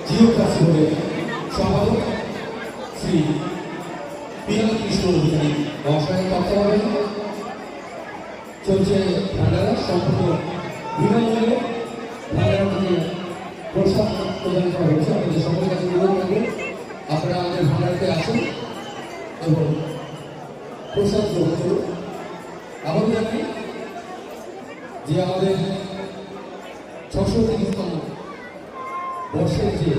জিও ক্লাসিকের সম্পাদক শ্রী পিয়াল কৃষ্ণ অধিকারী মহাশয়ের তত্ত্বাবধানে চলছে ভান্ডারা। সম্পূর্ণ বিনামূল্যে ভান্ডারা থেকে প্রসাদ প্রদান করা হয়েছে। আপনাদের সকলের কাছে অনুরোধ থাকবে আপনারা আমাদের ভান্ডারাতে আসুন এবং প্রসাদ গ্রহণ করুন। আবার জানি যে আমাদের 630তম বর্ষের যে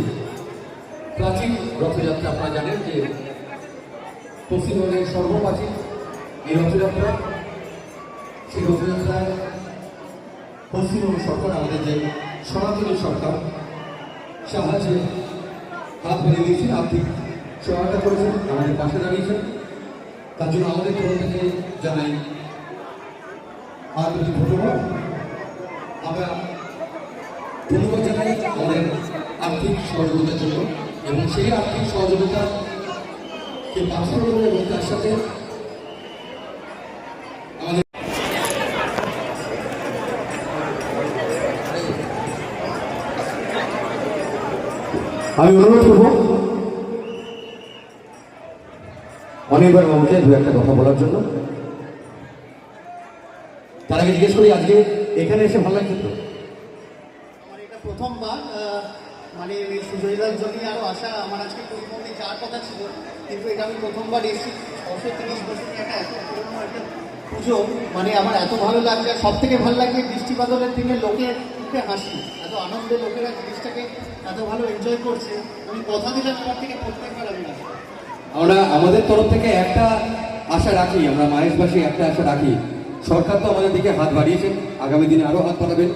প্রাচীন রথযাত্রা, আপনারা জানেন যে পশ্চিমবঙ্গের সর্বপ্রাচীন এই রথযাত্রা, সেই রথযাত্রায় পশ্চিমবঙ্গ সরকার, আমাদের যে সনাতনী সরকার, সাহায্যে হাত বাড়িয়ে দিয়েছেন, আর্থিক সহায়তা করেছেন, আমাদের পাশে দাঁড়িয়েছেন। তার জন্য আমাদের তরফ থেকে জানাই আন্তরিক ধন্যবাদ। আমরা ধন্যবাদ জানাই আমাদের আর্থিক সহযোগিতার জন্য, এবং সেই আর্থিক সহযোগিতাকে পাথর করে এবং তার সাথে আমাদের আমি অনুরোধ করব অনির্বাণ বাবুকে দু একটা কথা বলার জন্য। তার আগে জিজ্ঞেস করি, আজকে এখানে এসে ভালো লাগছে তো? আমার এটা প্রথমবার, মানে সুজয়দার জন্য আরও আসা। আমার আজকে পরিবহনে যাওয়ার কথা ছিল, কিন্তু এটা আমি প্রথমবার এসেছি। 630 বছরের একটা এত পুরোনো একটা পুজো, মানে আমার এত ভালো লাগছে। আর সব থেকে ভালো লাগছে বৃষ্টি বাদলের দিনে লোকের মুখে হাসি, এত আনন্দে লোকেরা জিনিসটাকে এত ভালো এনজয় করছে। আমি কথা দিলাম আমার থেকে প্রত্যেকবার আমি আসবো। আমরা আমাদের তরফ থেকে একটা আশা রাখি, আমরা মাহেশবাসী একটা আশা রাখি। সরকার তো আমাদের দিকে হাত বাড়িয়েছেন, আগামী দিনে আরও হাত বাড়াবেন।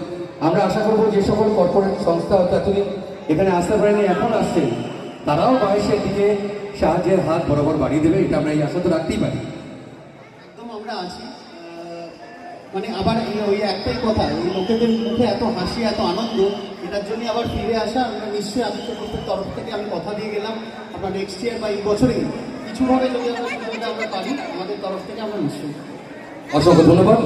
আমরা আশা করব যে সকল কর্পোরেট সংস্থা এতদিন এখানে আসতে পারেনি, এখন আসছেন, তারাও মাহেশের দিকে সাহায্যের হাত বরাবর বাড়িয়ে দেবে। এটা আমরা এই আশা তো রাখতেই পারি। একদম আমরা আছি। মানে আবার ওই একটাই কথা, এই লোকেদের মুখে এত হাসি, এত আনন্দ, এটার জন্য আবার ফিরে আসা। আমরা নিশ্চয়ই আদিত্য গ্রুপের তরফ থেকে আমি কথা দিয়ে গেলাম, আমরা নেক্সট ইয়ার বা এই বছরেই কিছুভাবে যদি আমরা পারি, আমাদের তরফ থেকে আমরা নিশ্চয়ই। অসংখ্য ধন্যবাদ।